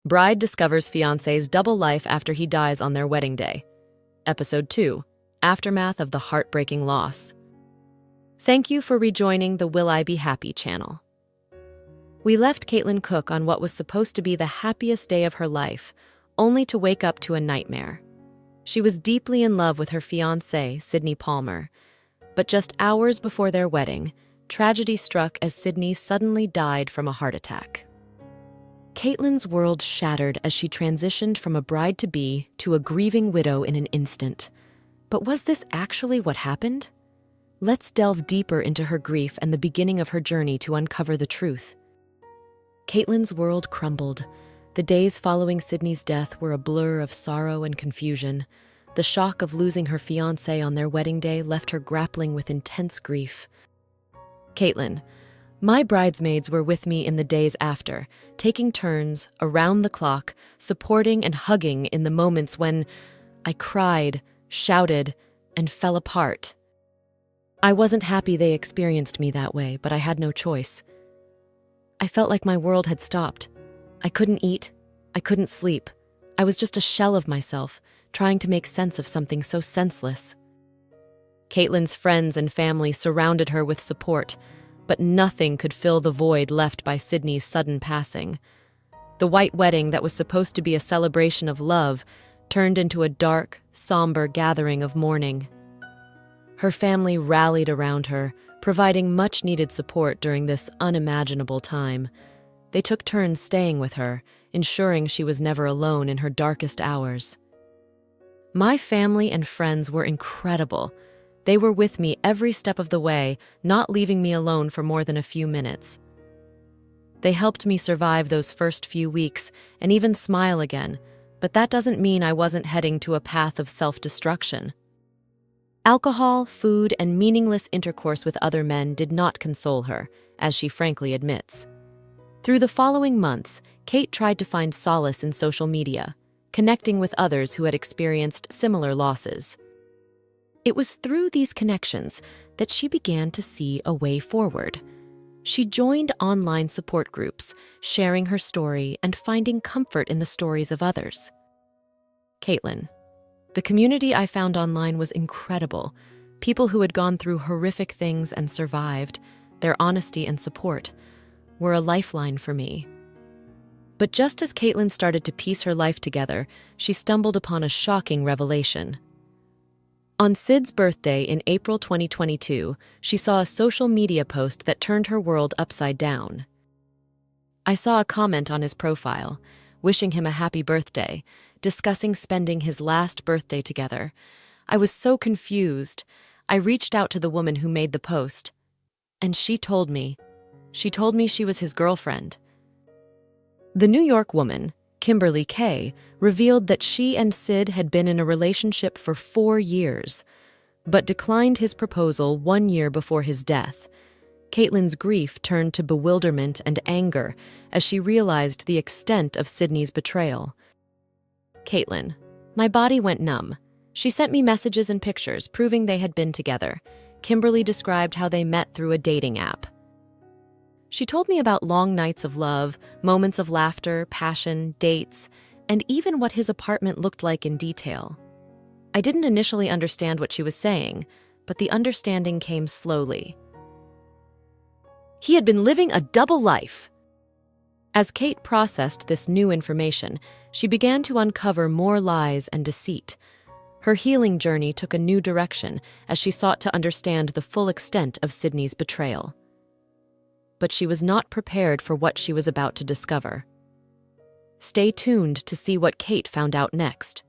Bride discovers fiancé's double life after he dies on their wedding day. Episode 2. Aftermath of the heartbreaking loss. Thank you for rejoining the Will I Be Happy channel. We left Kaitlin Cook on what was supposed to be the happiest day of her life, only to wake up to a nightmare. She was deeply in love with her fiancé, Sydney Palmer, but just hours before their wedding, tragedy struck as Sydney suddenly died from a heart attack. Kaitlin's world shattered as she transitioned from a bride-to-be to a grieving widow in an instant. But was this actually what happened? Let's delve deeper into her grief and the beginning of her journey to uncover the truth. Kaitlin's world crumbled. The days following Sydney's death were a blur of sorrow and confusion. The shock of losing her fiancé on their wedding day left her grappling with intense grief. Kaitlin, my bridesmaids were with me in the days after, taking turns, around the clock, supporting and hugging in the moments when I cried, shouted, and fell apart. I wasn't happy they experienced me that way, but I had no choice. I felt like my world had stopped. I couldn't eat. I couldn't sleep. I was just a shell of myself, trying to make sense of something so senseless. Kaitlin's friends and family surrounded her with support, but nothing could fill the void left by Sydney's sudden passing. The white wedding that was supposed to be a celebration of love turned into a dark, somber gathering of mourning. Her family rallied around her, providing much-needed support during this unimaginable time. They took turns staying with her, ensuring she was never alone in her darkest hours. My family and friends were incredible. They were with me every step of the way, not leaving me alone for more than a few minutes. They helped me survive those first few weeks and even smile again, but that doesn't mean I wasn't heading to a path of self-destruction. Alcohol, food, and meaningless intercourse with other men did not console her, as she frankly admits. Through the following months, Kate tried to find solace in social media, connecting with others who had experienced similar losses. It was through these connections that she began to see a way forward. She joined online support groups, sharing her story and finding comfort in the stories of others. Kaitlin, the community I found online was incredible. People who had gone through horrific things and survived, their honesty and support, were a lifeline for me. But just as Kaitlin started to piece her life together, she stumbled upon a shocking revelation. On Sid's birthday in April 2022, she saw a social media post that turned her world upside down. I saw a comment on his profile, wishing him a happy birthday, discussing spending his last birthday together. I was so confused. I reached out to the woman who made the post, and she told me she was his girlfriend. The New York woman, Kimberly Kay, revealed that she and Sid had been in a relationship for 4 years, but declined his proposal 1 year before his death. Kaitlin's grief turned to bewilderment and anger as she realized the extent of Sydney's betrayal. Kaitlin, my body went numb. She sent me messages and pictures proving they had been together. Kimberly described how they met through a dating app. She told me about long nights of love, moments of laughter, passion, dates, and even what his apartment looked like in detail. I didn't initially understand what she was saying, but the understanding came slowly. He had been living a double life. As Kate processed this new information, she began to uncover more lies and deceit. Her healing journey took a new direction as she sought to understand the full extent of Sydney's betrayal. But she was not prepared for what she was about to discover. Stay tuned to see what Kate found out next.